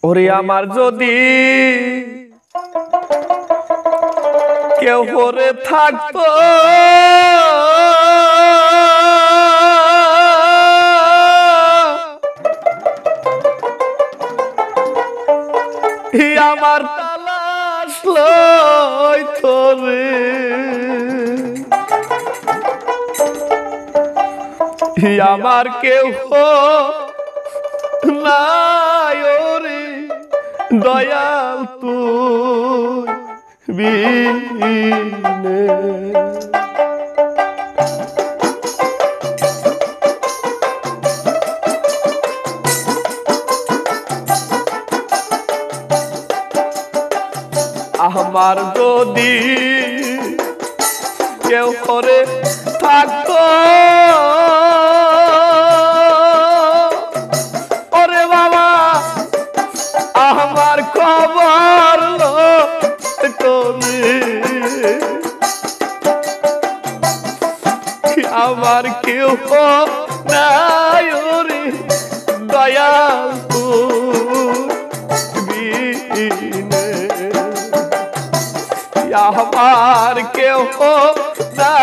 ওরে আমার যদি কেউ করে থাকতো আমার তালাশ লইতো রে আমার কেউ নাই ওরে দয়াল তুই বিনে আমার যদি কেউ করে থাকতো ওরে বাবা আমার খবর তোরে আমার কেউ নাই ওরে দয়াল বিনে আমার কেউ না